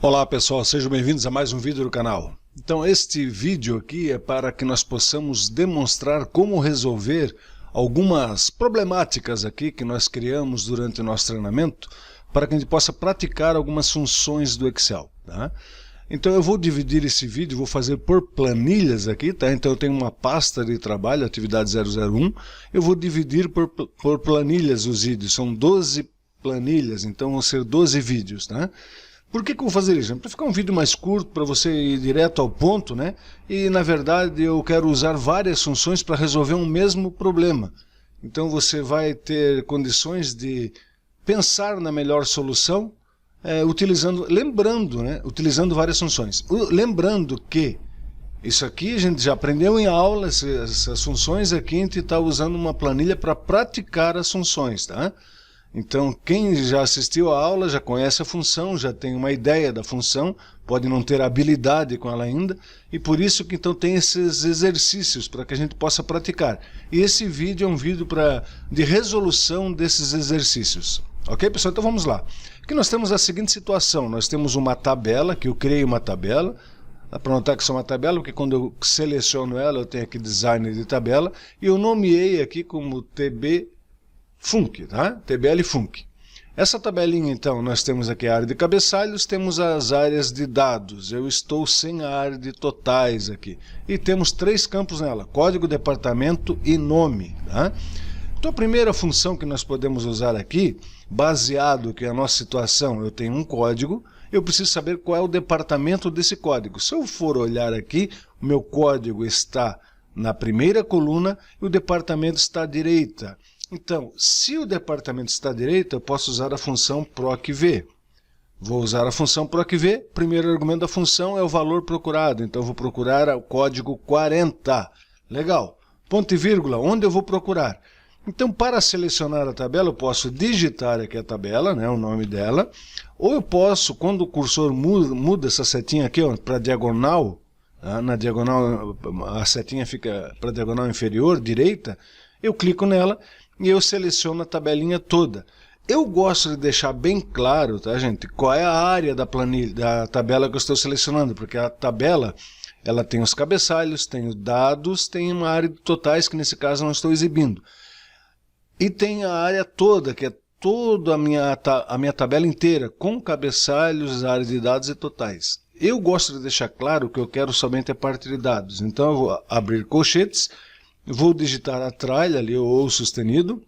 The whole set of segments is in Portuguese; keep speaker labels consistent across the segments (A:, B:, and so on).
A: Olá pessoal, sejam bem-vindos a mais um vídeo do canal. Então este vídeo aqui é para que nós possamos demonstrar como resolver algumas problemáticas aqui que nós criamos durante o nosso treinamento para que a gente possa praticar algumas funções do Excel, tá? Então eu vou dividir esse vídeo, vou fazer por planilhas aqui, tá? Então eu tenho uma pasta de trabalho, atividade 001, eu vou dividir por planilhas os vídeos, são 12 planilhas, então vão ser 12 vídeos, tá? Por que eu vou fazer isso? Para ficar um vídeo mais curto, para você ir direto ao ponto, né? E na verdade eu quero usar várias funções para resolver um mesmo problema. Então você vai ter condições de pensar na melhor solução, utilizando várias funções. Lembrando que isso aqui a gente já aprendeu em aula, essas funções aqui a gente está usando uma planilha para praticar as funções, tá? Então, quem já assistiu à aula já conhece a função, já tem uma ideia da função, pode não ter habilidade com ela ainda, e por isso que então tem esses exercícios para que a gente possa praticar. E esse vídeo é um vídeo de resolução desses exercícios. Ok, pessoal? Então vamos lá. Aqui nós temos a seguinte situação, nós temos uma tabela, que eu criei uma tabela, dá para notar que isso é uma tabela, porque quando eu seleciono ela, eu tenho aqui design de tabela, e eu nomeei aqui como TB Func, tá? TBL Func. Essa tabelinha, então, nós temos aqui a área de cabeçalhos, temos as áreas de dados. Eu estou sem a área de totais aqui. E temos 3 campos nela, código, departamento e nome, tá? Então, a primeira função que nós podemos usar aqui, baseado que a nossa situação, eu tenho um código, eu preciso saber qual é o departamento desse código. Se eu for olhar aqui, o meu código está na primeira coluna e o departamento está à direita. Então, se o departamento está à direita, eu posso usar a função procv. Vou usar a função procv, primeiro argumento da função é o valor procurado, então eu vou procurar o código 40. Legal. Ponto e vírgula, onde eu vou procurar? Então, para selecionar a tabela, eu posso digitar aqui a tabela, né, o nome dela, ou eu posso, quando o cursor muda essa setinha aqui para diagonal, na diagonal, a setinha fica para a diagonal inferior, direita, eu clico nela e eu seleciono a tabelinha toda. Eu gosto de deixar bem claro, tá, gente, qual é a área da planilha, da tabela que eu estou selecionando, porque a tabela ela tem os cabeçalhos, tem os dados, tem uma área de totais, que nesse caso eu não estou exibindo. E tem a área toda, que é toda a minha tabela inteira, com cabeçalhos, áreas de dados e totais. Eu gosto de deixar claro que eu quero somente a parte de dados. Então eu vou abrir colchetes, vou digitar a tralha ali, ou sustenido,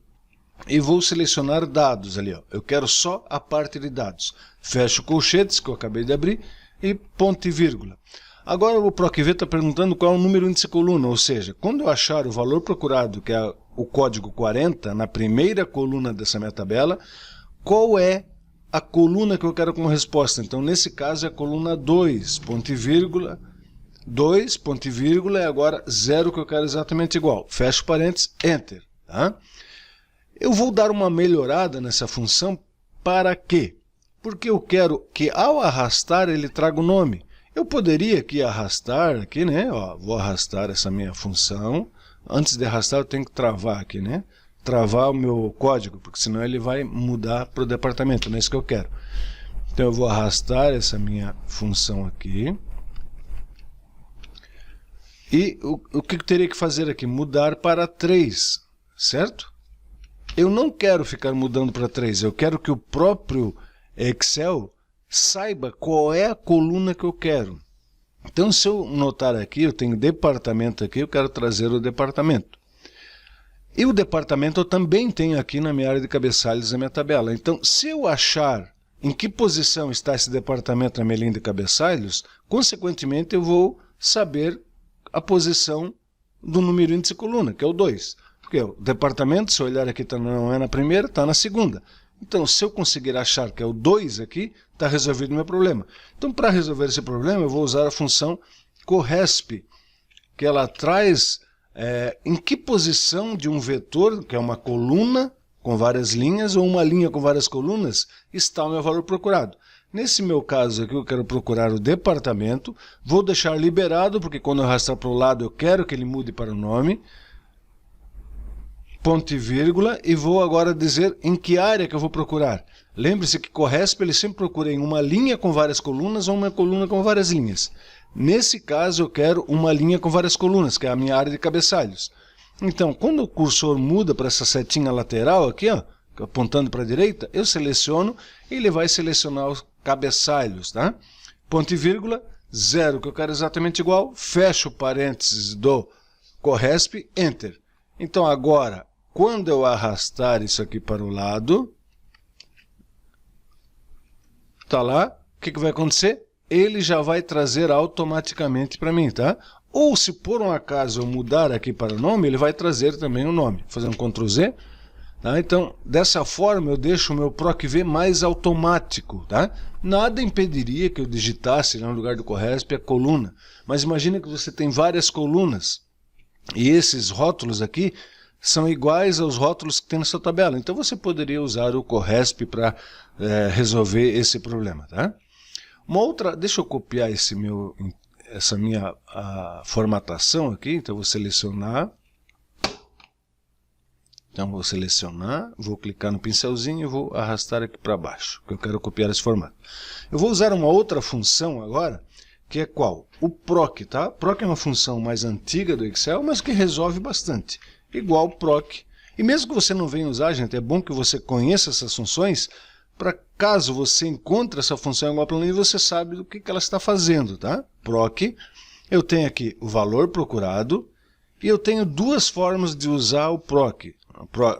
A: e vou selecionar dados ali, ó. Eu quero só a parte de dados. Fecho colchetes, que eu acabei de abrir, e ponto e vírgula. Agora o procv está perguntando qual é o número índice coluna, ou seja, quando eu achar o valor procurado, que é o código 40, na primeira coluna dessa minha tabela, qual é a coluna que eu quero como resposta? Então, nesse caso, é a coluna 2, ponto e vírgula, 2, ponto e vírgula, é agora 0 que eu quero exatamente igual. Fecho parênteses, Enter. Tá? Eu vou dar uma melhorada nessa função para quê? Porque eu quero que ao arrastar ele traga o nome. Eu poderia aqui arrastar, aqui, né? Ó, vou arrastar essa minha função. Antes de arrastar eu tenho que travar aqui, né? Travar o meu código, porque senão ele vai mudar para o departamento, não é isso que eu quero. Então eu vou arrastar essa minha função aqui. E o que eu teria que fazer aqui? Mudar para 3, certo? Eu não quero ficar mudando para 3, eu quero que o próprio Excel saiba qual é a coluna que eu quero. Então, se eu notar aqui, eu tenho departamento aqui, eu quero trazer o departamento. E o departamento eu também tenho aqui na minha área de cabeçalhos, na minha tabela. Então, se eu achar em que posição está esse departamento na minha linha de cabeçalhos, consequentemente eu vou saber a posição do número índice coluna, que é o 2. Porque o departamento, se eu olhar aqui, não é na primeira, está na segunda. Então, se eu conseguir achar que é o 2 aqui, está resolvido o meu problema. Então, para resolver esse problema, eu vou usar a função corresp, que ela traz em que posição de um vetor, que é uma coluna com várias linhas, ou uma linha com várias colunas, está o meu valor procurado. Nesse meu caso aqui, eu quero procurar o departamento, vou deixar liberado, porque quando eu arrastar para o lado, eu quero que ele mude para o nome. ponto e vírgula, e vou agora dizer em que área que eu vou procurar. Lembre-se que CORRESP ele sempre procura em uma linha com várias colunas ou uma coluna com várias linhas. Nesse caso eu quero uma linha com várias colunas, que é a minha área de cabeçalhos. Então, quando o cursor muda para essa setinha lateral aqui, ó, apontando para a direita, eu seleciono e ele vai selecionar os cabeçalhos, tá? Ponto e vírgula, 0, que eu quero exatamente igual, fecho parênteses do CORRESP, Enter. Então agora, quando eu arrastar isso aqui para o lado, tá lá, o que vai acontecer? Ele já vai trazer automaticamente para mim, tá? Ou se por um acaso eu mudar aqui para o nome, ele vai trazer também o nome. Vou fazer um Ctrl Z. Tá? Então, dessa forma eu deixo o meu PROC-V mais automático. Tá? Nada impediria que eu digitasse no lugar do CORRESP a coluna. Mas imagine que você tem várias colunas. E esses rótulos aqui são iguais aos rótulos que tem na sua tabela. Então você poderia usar o CORRESP para resolver esse problema. Tá? Uma outra, deixa eu copiar essa minha formatação aqui. Então eu vou selecionar. Então vou selecionar, vou clicar no pincelzinho e vou arrastar aqui para baixo, que eu quero copiar esse formato. Eu vou usar uma outra função agora, que é qual? O PROC, tá? PROC é uma função mais antiga do Excel, mas que resolve bastante. Igual PROC. E mesmo que você não venha usar, gente, é bom que você conheça essas funções, para caso você encontre essa função em alguma planilha, você sabe do que ela está fazendo, tá? PROC, eu tenho aqui o valor procurado, e eu tenho duas formas de usar o PROC.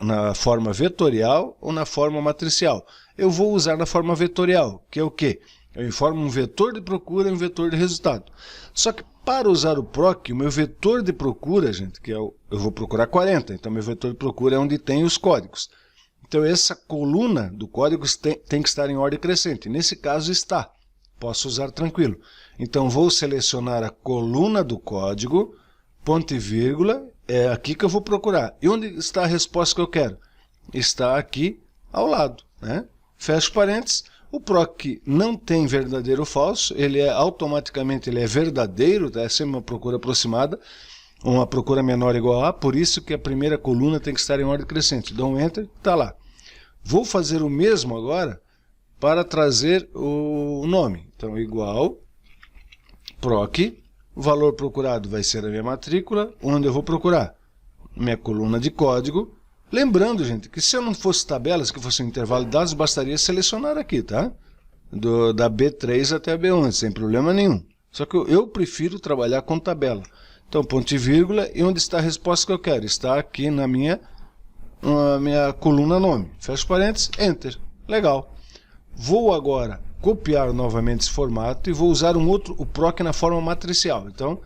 A: Na forma vetorial ou na forma matricial. Eu vou usar na forma vetorial, que é o quê? Eu informo um vetor de procura e um vetor de resultado. Só que para usar o PROC, o meu vetor de procura, gente, que é eu vou procurar 40, então meu vetor de procura é onde tem os códigos. Então essa coluna do código tem que estar em ordem crescente. Nesse caso está. Posso usar tranquilo. Então vou selecionar a coluna do código, ponto e vírgula, é aqui que eu vou procurar. E onde está a resposta que eu quero? Está aqui ao lado, né? Fecho parênteses. O PROC não tem verdadeiro ou falso, ele automaticamente é verdadeiro, tá? É sempre uma procura aproximada, uma procura menor ou igual a, por isso que a primeira coluna tem que estar em ordem crescente. Dou um Enter, está lá. Vou fazer o mesmo agora para trazer o nome. Então, igual, PROC. O valor procurado vai ser a minha matrícula, onde eu vou procurar minha coluna de código. Lembrando, gente, que se eu não fosse tabelas, que fosse um intervalo de dados, bastaria selecionar aqui, tá? Da B3 até a B11, sem problema nenhum. Só que eu prefiro trabalhar com tabela. Então, ponto e vírgula, e onde está a resposta que eu quero? Está aqui na minha coluna nome. Fecho parênteses, Enter. Legal. Vou agora copiar novamente esse formato e vou usar o PROC na forma matricial. Então,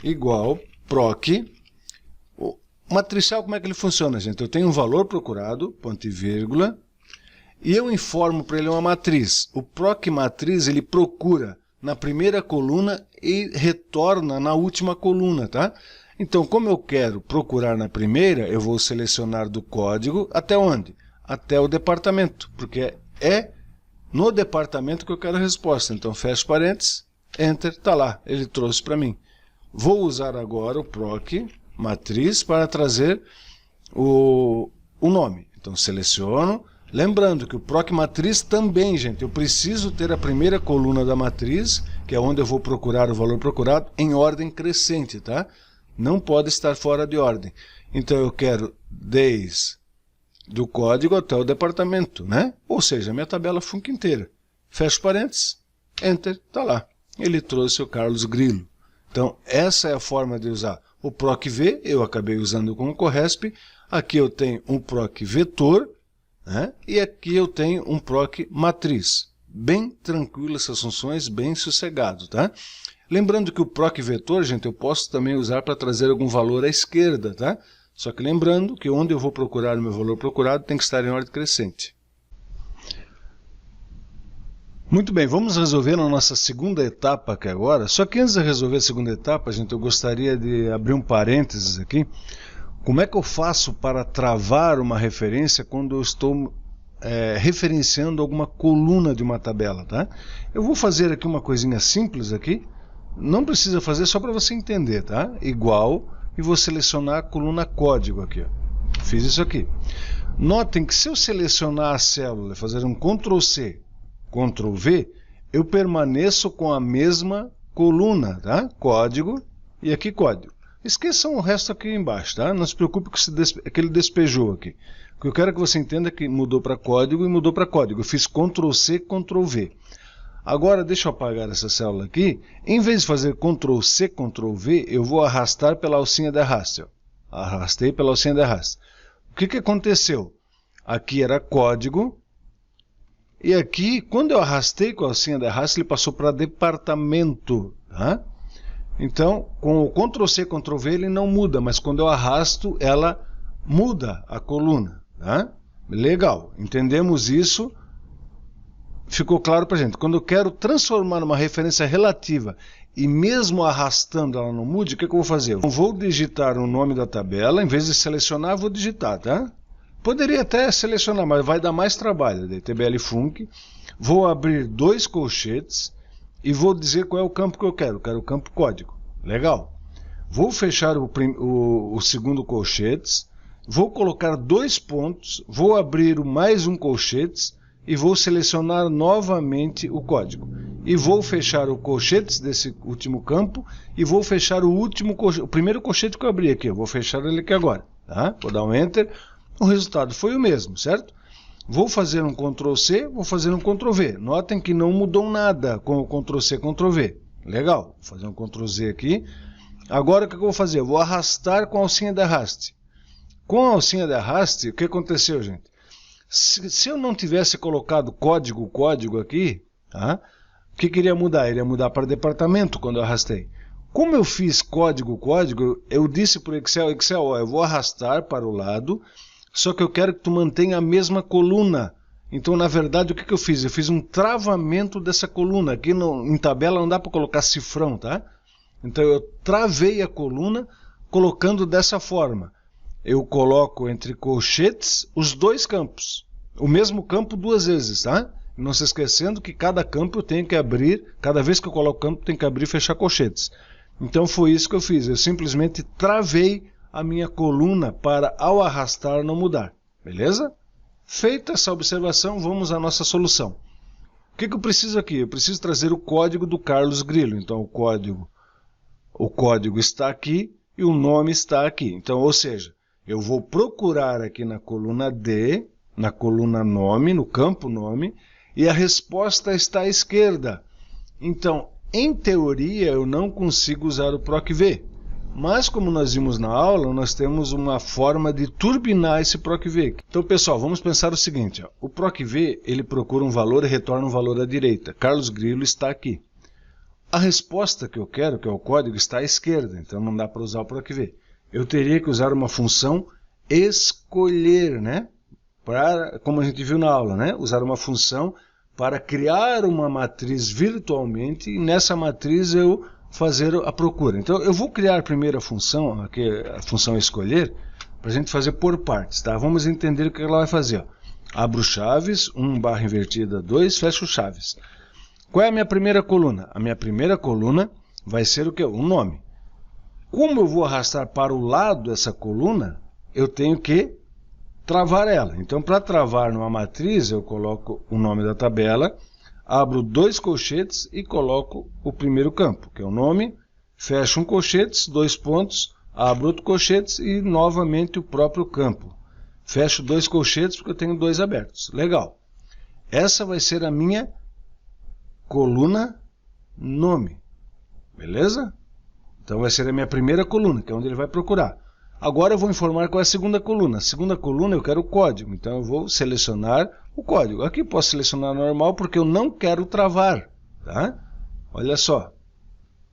A: igual PROC. O matricial, como é que ele funciona, gente? Eu tenho um valor procurado, ponto e vírgula, e eu informo para ele uma matriz. O PROC matriz, ele procura na primeira coluna e retorna na última coluna, tá? Então, como eu quero procurar na primeira, eu vou selecionar do código até onde? Até o departamento, porque é no departamento que eu quero a resposta. Então, fecho parênteses, Enter, está lá, ele trouxe para mim. Vou usar agora o PROC matriz para trazer o nome. Então, seleciono. Lembrando que o PROC matriz também, gente, eu preciso ter a primeira coluna da matriz, que é onde eu vou procurar o valor procurado, em ordem crescente, tá? Não pode estar fora de ordem. Então, eu quero desde do código até o departamento, né? Ou seja, a minha tabela funca inteira. Fecho parênteses, Enter, está lá. Ele trouxe o Carlos Grilo. Então, essa é a forma de usar o PROC-V, eu acabei usando com o CORRESP. Aqui eu tenho um PROC vetor, né? E aqui eu tenho um PROC matriz. Bem tranquilo essas funções, bem sossegado, tá? Lembrando que o PROC vetor, gente, eu posso também usar para trazer algum valor à esquerda, tá? Só que lembrando que onde eu vou procurar o meu valor procurado tem que estar em ordem crescente. Muito bem, vamos resolver a nossa segunda etapa aqui agora. Só que antes de resolver a segunda etapa, gente, eu gostaria de abrir um parênteses aqui. Como é que eu faço para travar uma referência quando eu estou referenciando alguma coluna de uma tabela, tá? Eu vou fazer aqui uma coisinha simples aqui. Não precisa fazer, só para você entender, tá? Igual, e vou selecionar a coluna código aqui, ó. Fiz isso aqui. Notem que se eu selecionar a célula e fazer um Ctrl+C, Ctrl+V, eu permaneço com a mesma coluna, tá? Código e aqui código. Esqueçam o resto aqui embaixo, tá? Não se preocupe com que ele despejou aqui. O que eu quero que você entenda é que mudou para código e mudou para código. Eu fiz Ctrl+C, Ctrl+V. Agora, deixa eu apagar essa célula aqui. Em vez de fazer Ctrl+C, Ctrl+V, eu vou arrastar pela alcinha de arraste. Ó. Arrastei pela alcinha de arraste. O que aconteceu? Aqui era código. E aqui, quando eu arrastei com a alcinha de arraste, ele passou para departamento. Tá? Então, com o Ctrl+C, Ctrl+V, ele não muda. Mas quando eu arrasto, ela muda a coluna. Tá? Legal. Entendemos isso. Ficou claro para a gente. Quando eu quero transformar uma referência relativa e mesmo arrastando ela não mude, o que eu vou fazer? Eu vou digitar o nome da tabela, em vez de selecionar, vou digitar, tá? Poderia até selecionar, mas vai dar mais trabalho. DTBL Func. Vou abrir 2 colchetes e vou dizer qual é o campo que eu quero. Eu quero o campo código. Legal. Vou fechar o segundo colchetes, vou colocar 2 pontos, vou abrir mais um colchetes e vou selecionar novamente o código. E vou fechar o colchete desse último campo e vou fechar o primeiro colchete que eu abri aqui. Eu vou fechar ele aqui agora. Tá? Vou dar um Enter. O resultado foi o mesmo, certo? Vou fazer um Ctrl+C, vou fazer um Ctrl+V. Notem que não mudou nada com o Ctrl+C, Ctrl+V. Legal. Vou fazer um Ctrl+Z aqui. Agora o que eu vou fazer? Eu vou arrastar com a alcinha de arraste. Com a alcinha de arraste, o que aconteceu, gente? Se eu não tivesse colocado código aqui, tá? O que iria mudar? Iria mudar para departamento quando eu arrastei. Como eu fiz código, eu disse para o Excel, ó, eu vou arrastar para o lado, só que eu quero que tu mantenha a mesma coluna. Então, na verdade, o que eu fiz? Eu fiz um travamento dessa coluna. Aqui em tabela não dá para colocar cifrão, tá? Então, eu travei a coluna colocando dessa forma. Eu coloco entre colchetes os 2 campos. O mesmo campo 2 vezes, tá? Não se esquecendo que cada campo eu tenho que abrir, cada vez que eu coloco campo, eu tenho que abrir e fechar colchetes. Então foi isso que eu fiz. Eu simplesmente travei a minha coluna para, ao arrastar, não mudar. Beleza? Feita essa observação, vamos à nossa solução. O que eu preciso aqui? Eu preciso trazer o código do Carlos Grillo. Então o código está aqui e o nome está aqui. Então, ou seja, eu vou procurar aqui na coluna D, na coluna nome, no campo nome, e a resposta está à esquerda. Então, em teoria, eu não consigo usar o PROC-V. Mas, como nós vimos na aula, nós temos uma forma de turbinar esse PROC-V. Então, pessoal, vamos pensar o seguinte. Ó. O PROC-V, ele procura um valor e retorna um valor à direita. Carlos Grillo está aqui. A resposta que eu quero, que é o código, está à esquerda. Então, não dá para usar o PROC-V. Eu teria que usar uma função escolher, né? Como a gente viu na aula, né? Usar uma função para criar uma matriz virtualmente e nessa matriz eu fazer a procura. Então eu vou criar primeiro a função, aqui a função escolher, para a gente fazer por partes, tá? Vamos entender o que ela vai fazer. Ó. Abro chaves, 1 barra invertida 2, fecho chaves. Qual é a minha primeira coluna? A minha primeira coluna vai ser o quê? O nome. Como eu vou arrastar para o lado essa coluna, eu tenho que travar ela. Então, para travar numa matriz, eu coloco o nome da tabela, abro 2 colchetes e coloco o primeiro campo, que é o nome, fecho um colchetes, 2 pontos, abro outro colchetes e novamente o próprio campo. Fecho 2 colchetes porque eu tenho 2 abertos. Legal. Essa vai ser a minha coluna nome. Beleza? Então vai ser a minha primeira coluna, que é onde ele vai procurar. Agora eu vou informar qual é a segunda coluna. A segunda coluna eu quero o código, então eu vou selecionar o código. Aqui posso selecionar normal porque eu não quero travar. Tá? Olha só,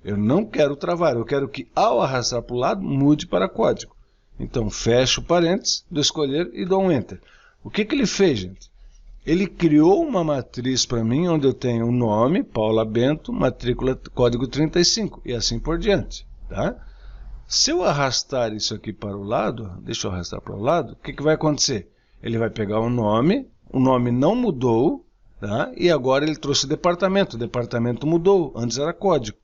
A: eu não quero travar, eu quero que ao arrastar para o lado mude para código. Então fecho parênteses, do escolher e dou um Enter. O que ele fez, gente? Ele criou uma matriz para mim onde eu tenho o nome, Paula Bento, matrícula, código 35 e assim por diante. Tá? Se eu arrastar isso aqui para o lado, deixa eu arrastar para o lado, o que vai acontecer? Ele vai pegar o nome não mudou, tá? E agora ele trouxe o departamento mudou, antes era código.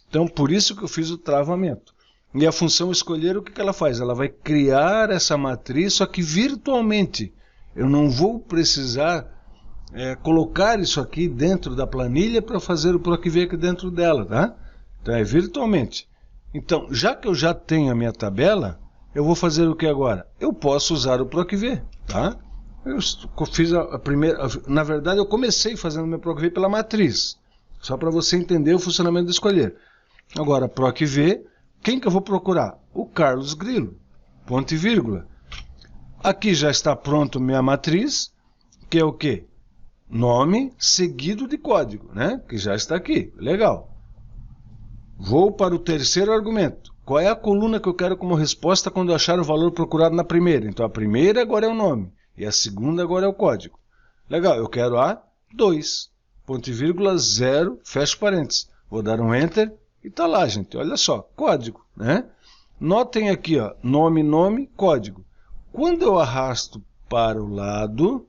A: Então por isso que eu fiz o travamento. E a função escolher, o que ela faz? Ela vai criar essa matriz, só que virtualmente. Eu não vou precisar colocar isso aqui dentro da planilha para fazer o PROC-V aqui dentro dela, tá? Então é virtualmente. Então, já que eu já tenho a minha tabela, eu vou fazer o que agora? Eu posso usar o PROC-V, tá? Eu fiz a primeira... Na verdade, eu comecei fazendo meu PROC-V pela matriz, só para você entender o funcionamento do escolher. Agora, PROC-V, quem que eu vou procurar? O Carlos Grilo, ponto e vírgula. Aqui já está pronto minha matriz, que é o quê? Nome seguido de código, né? Que já está aqui, legal. Vou para o terceiro argumento. Qual é a coluna que eu quero como resposta quando eu achar o valor procurado na primeira? Então a primeira agora é o nome e a segunda agora é o código. Legal, eu quero a 2, ponto e vírgula, 0, fecho parênteses. Vou dar um Enter e está lá, gente. Olha só, código, né? Notem aqui, ó, nome, nome, código. Quando eu arrasto para o lado,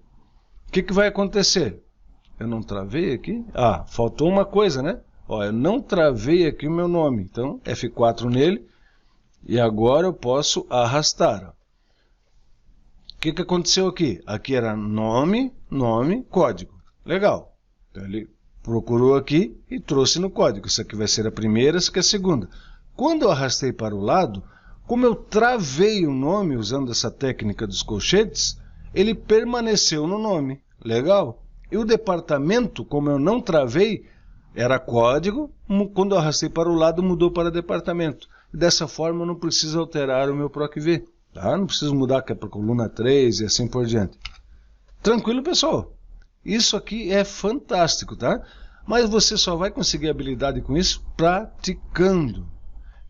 A: o que vai acontecer? Eu não travei aqui? Ah, faltou uma coisa, né? Ó, eu não travei aqui o meu nome. Então, F4 nele. E agora eu posso arrastar. Ó. O que aconteceu aqui? Aqui era nome, nome, código. Legal. Então, ele procurou aqui e trouxe no código. Isso aqui vai ser a primeira, essa aqui é a segunda. Quando eu arrastei para o lado, como eu travei o nome usando essa técnica dos colchetes, ele permaneceu no nome. Legal? E o departamento, como eu não travei, era código. Quando eu arrastei para o lado, mudou para departamento. E dessa forma, eu não preciso alterar o meu PROC-V. Tá? Não preciso mudar que é para a coluna 3 e assim por diante. Tranquilo, pessoal? Isso aqui é fantástico, tá? Mas você só vai conseguir habilidade com isso praticando.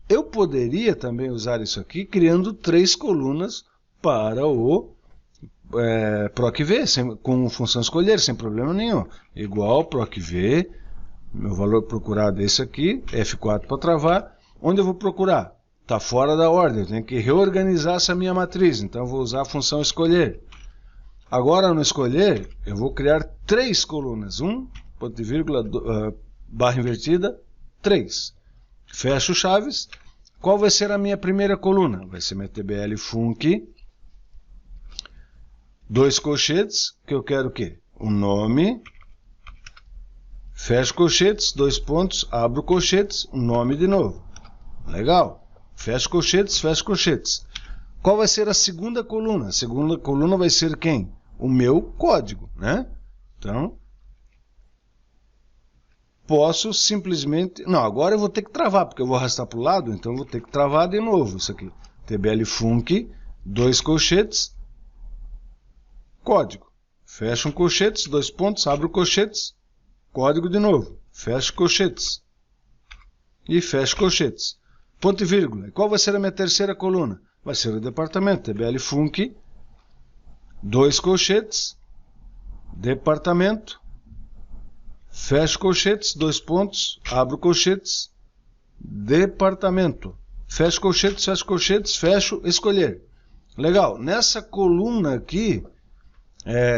A: Eu poderia também usar isso aqui criando 3 colunas para o PROC-V, com função escolher, sem problema nenhum. Igual PROC-V, meu valor procurado é esse aqui, F4 para travar. Onde eu vou procurar? Está fora da ordem, eu tenho que reorganizar essa minha matriz, então eu vou usar a função escolher. Agora no escolher, eu vou criar 3 colunas, 1, ponto e vírgula, barra invertida, 3. Fecho chaves. Qual vai ser a minha primeira coluna? Vai ser minha TBL Func. 2 colchetes, que eu quero o quê? O nome. Fecho colchetes, 2 pontos, abro colchetes, o nome de novo. Legal. Fecho colchetes, fecho colchetes. Qual vai ser a segunda coluna? A segunda coluna vai ser quem? O meu código, né? Então, posso simplesmente... Não, agora eu vou ter que travar, porque eu vou arrastar para o lado, então eu vou ter que travar de novo isso aqui. TBL Func, 2 colchetes, código. Fecho um colchetes, 2 pontos, abro colchetes, código de novo. Fecho colchetes. E fecho colchetes. Ponto e vírgula. E qual vai ser a minha terceira coluna? Vai ser o departamento. TBL Func, 2 colchetes, departamento, fecho colchetes, 2 pontos, abro colchetes, departamento, fecho colchetes, fecho, escolher. Legal, nessa coluna aqui,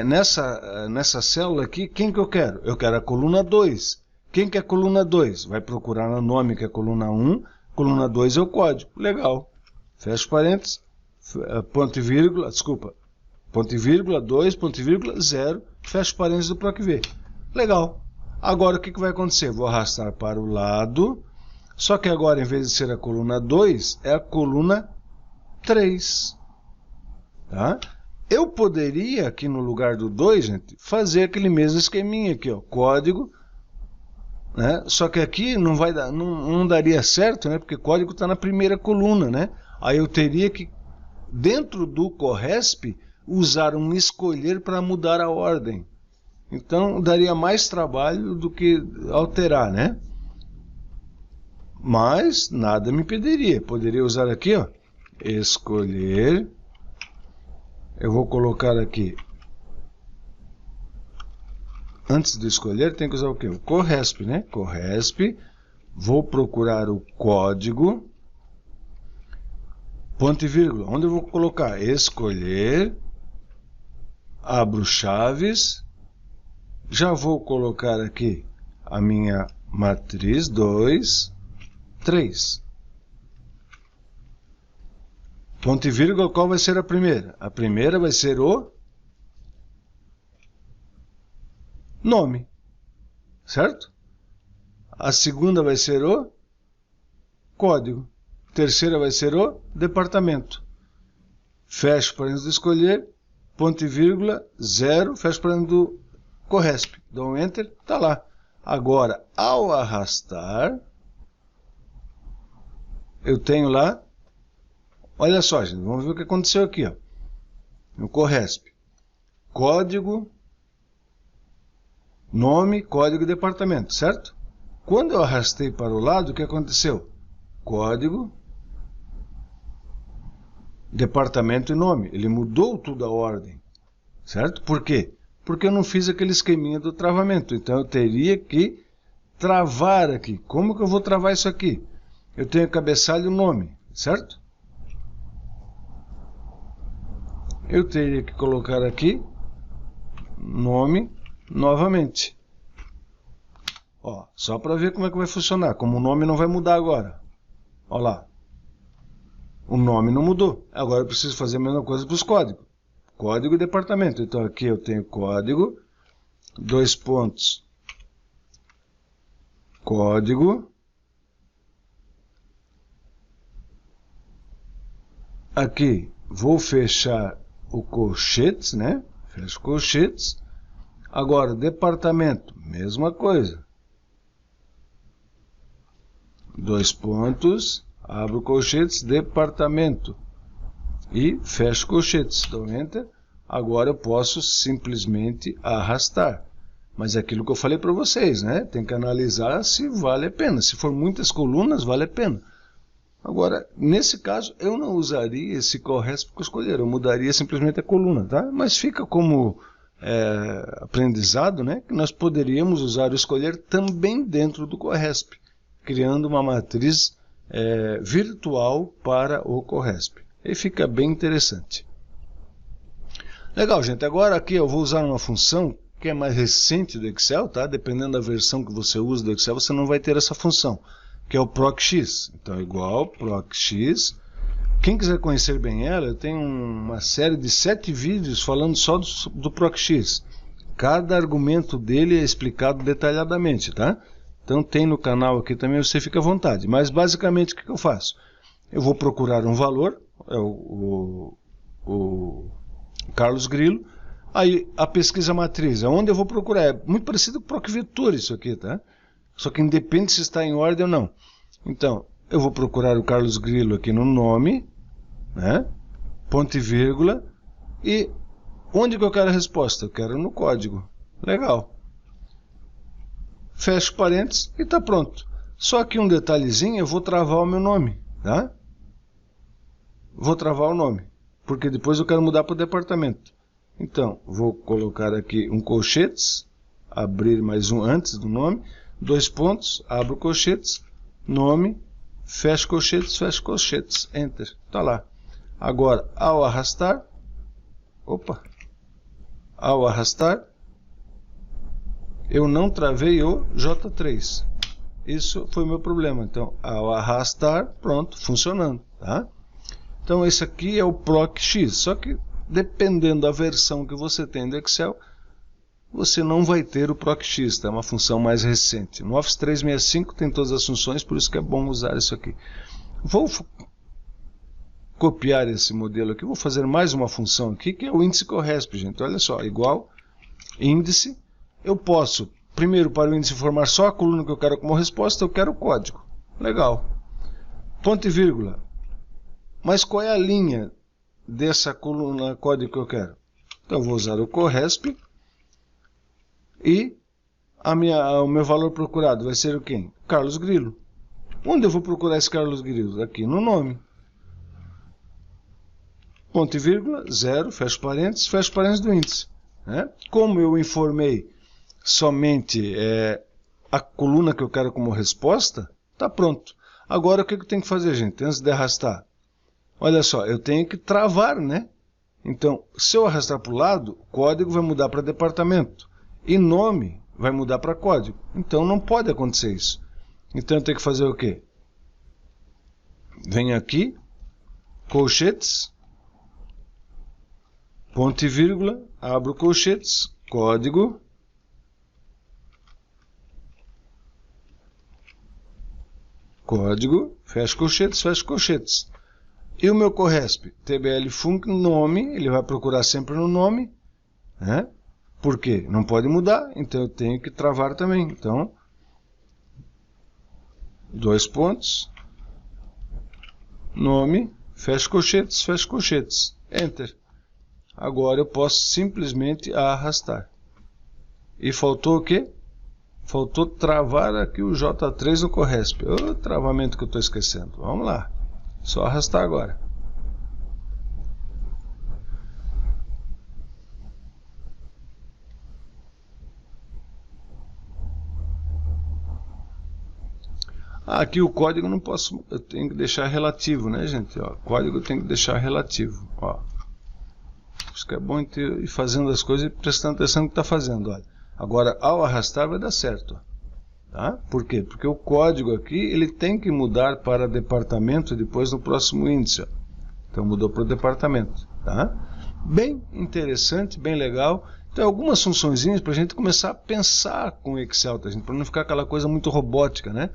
A: nessa célula aqui, quem que eu quero? Eu quero a coluna 2. Quem que é a coluna 2? Vai procurar no nome que é a coluna 1, coluna 2 é o código. Legal, fecho parênteses, ponto e vírgula, desculpa, ponto e vírgula, 2, ponto e vírgula, 0, fecho parênteses do PROC-V. Legal. Agora o que vai acontecer? Vou arrastar para o lado, só que agora em vez de ser a coluna 2, é a coluna 3. Tá? Eu poderia aqui no lugar do 2, gente, fazer aquele mesmo esqueminha aqui, ó, código, né? Só que aqui não vai dar, não daria certo, né? Porque código está na primeira coluna, né? Aí eu teria que, dentro do CORRESP, usar um escolher para mudar a ordem. Então, daria mais trabalho do que alterar, né? Mas, nada me impediria. Poderia usar aqui, ó, escolher. Eu vou colocar aqui. Antes de escolher, tem que usar o quê? O CORRESP, né? CORRESP. Vou procurar o código. Ponto e vírgula. Onde eu vou colocar? Escolher. Abro chaves. Já vou colocar aqui a minha matriz 2, 3. Ponto e vírgula, qual vai ser a primeira? A primeira vai ser o nome, certo? A segunda vai ser o código. A terceira vai ser o departamento. Fecho parênteses do escolher, ponto e vírgula, 0, fecho parênteses do Corresp. Dou um Enter, está lá. Agora, ao arrastar, eu tenho lá, olha só, gente, vamos ver o que aconteceu aqui, ó, no Corresp. Código, nome, código e departamento, certo? Quando eu arrastei para o lado, o que aconteceu? Código, departamento e nome. Ele mudou tudo a ordem, certo? Por quê? Porque eu não fiz aquele esqueminha do travamento. Então eu teria que travar aqui. Como que eu vou travar isso aqui? Eu tenho cabeçalho e o nome, certo? Eu teria que colocar aqui nome novamente. Ó, só para ver como é que vai funcionar. Como o nome não vai mudar agora. Ó lá. O nome não mudou. Agora eu preciso fazer a mesma coisa para os códigos. Código e departamento. Então aqui eu tenho código, 2 pontos, código. Aqui vou fechar o colchetes, né? Fecho colchetes. Agora, departamento, mesma coisa. 2 pontos, abro colchetes, departamento. E fecho colchetes. Dou Enter. Agora eu posso simplesmente arrastar. Mas é aquilo que eu falei para vocês, né? Tem que analisar se vale a pena. Se for muitas colunas, vale a pena. Agora, nesse caso, eu não usaria esse Corresp que eu escolher. Eu mudaria simplesmente a coluna, tá? Mas fica como aprendizado, né? Que nós poderíamos usar o escolher também dentro do Corresp, criando uma matriz virtual para o Corresp. E fica bem interessante. Legal, gente. Agora aqui eu vou usar uma função que é mais recente do Excel, tá? Dependendo da versão que você usa do Excel, você não vai ter essa função, que é o procx. Então, igual procx. Quem quiser conhecer bem ela, eu tenho uma série de 7 vídeos falando só do procx. Cada argumento dele é explicado detalhadamente, tá? Então tem no canal aqui também, você fica à vontade. Mas basicamente o que eu faço? Eu vou procurar um valor, é o Carlos Grilo. Aí a pesquisa matriz, aonde eu vou procurar? É muito parecido com o procvetor isso aqui, tá? Só que independe se está em ordem ou não. Então, eu vou procurar o Carlos Grilo aqui no nome, né? Ponto e vírgula. E onde que eu quero a resposta? Eu quero no código. Legal. Fecho parênteses e está pronto. Só que um detalhezinho, eu vou travar o meu nome, tá? Vou travar o nome, porque depois eu quero mudar para o departamento. Então, vou colocar aqui um colchetes, abrir mais um antes do nome, 2 pontos, abro colchetes, nome, fecho colchetes, Enter. Está lá. Agora, ao arrastar, eu não travei o J3. Isso foi o meu problema. Então, ao arrastar, pronto, funcionando, tá? Então, esse aqui é o procx, só que dependendo da versão que você tem do Excel, você não vai ter o procx, tá? É uma função mais recente. No Office 365 tem todas as funções, por isso que é bom usar isso aqui. Vou copiar esse modelo aqui, vou fazer mais uma função aqui, que é o índice Corresp, gente. Olha só, igual índice, eu posso, primeiro para o índice formar só a coluna que eu quero como resposta, eu quero o código. Legal. Ponto e vírgula. Mas qual é a linha dessa coluna código que eu quero? Então eu vou usar o Corresp e o meu valor procurado vai ser o quem? Carlos Grilo. Onde eu vou procurar esse Carlos Grilo? Aqui no nome. Ponto e vírgula, 0, fecho parênteses do índice. Né? Como eu informei somente a coluna que eu quero como resposta, está pronto. Agora o que eu tenho que fazer, gente? Antes de arrastar. Olha só, eu tenho que travar, né? Então, se eu arrastar para o lado, o código vai mudar para departamento. E nome vai mudar para código. Então, não pode acontecer isso. Então, eu tenho que fazer o quê? Venho aqui, colchetes, ponto e vírgula, abro colchetes, código, código, fecho colchetes. E o meu corresp, tbl-func, nome, ele vai procurar sempre no nome, né? Por quê? Não pode mudar, então eu tenho que travar também. Então, 2 pontos, nome, fecho colchetes, enter. Agora eu posso simplesmente arrastar. E faltou o quê? Faltou travar aqui o J3 no corresp. O travamento que eu estou esquecendo. Vamos lá. Só arrastar agora. Aqui o código não posso, eu tenho que deixar relativo, né, gente? Ó, código eu tenho que deixar relativo. Ó. Isso que é bom ir fazendo as coisas e prestando atenção no que está fazendo. Olha. Agora, ao arrastar vai dar certo. Tá? Por quê? Porque o código aqui ele tem que mudar para departamento depois no próximo índice. Ó. Então mudou para o departamento. Tá? Bem interessante, bem legal. Então algumas funçõezinhas para a gente começar a pensar com o Excel, tá, para não ficar aquela coisa muito robótica, né?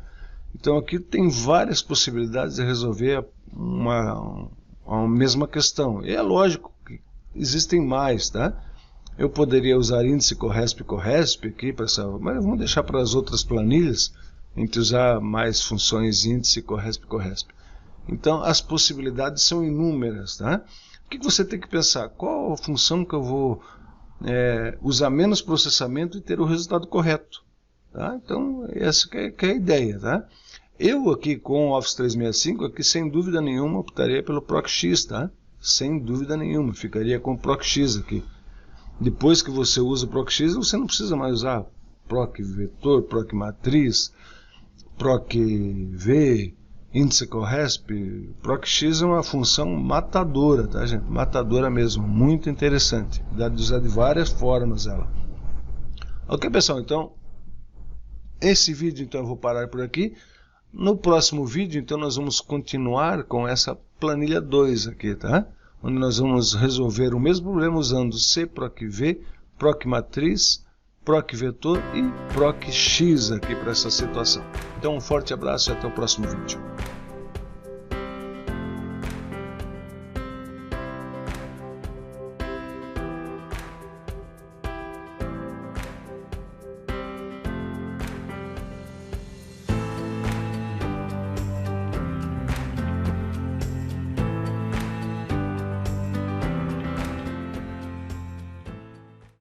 A: Então aqui tem várias possibilidades de resolver a mesma questão. E é lógico que existem mais, tá? Eu poderia usar índice corresp aqui, mas vamos deixar para as outras planilhas, a gente usar mais funções índice corresp. Então as possibilidades são inúmeras, tá? O que você tem que pensar? Qual a função que eu vou usar menos processamento e ter o resultado correto? Tá? Então essa que é a ideia, tá? Eu aqui com o Office 365, aqui sem dúvida nenhuma optaria pelo PROC-X, tá? Sem dúvida nenhuma, ficaria com o PROC-X aqui. Depois que você usa o PROC-X, você não precisa mais usar PROC-vetor, PROC-matriz, PROC-v, índice corresp. PROC-X é uma função matadora, tá, gente? Matadora mesmo, muito interessante. Dá de usar de várias formas ela. Ok, pessoal, então, esse vídeo então eu vou parar por aqui. No próximo vídeo, então, nós vamos continuar com essa planilha 2 aqui, tá? Onde nós vamos resolver o mesmo problema usando cPROC-v, PROC-matriz, PROC-vetor e PROC-X aqui para essa situação. Então, um forte abraço e até o próximo vídeo.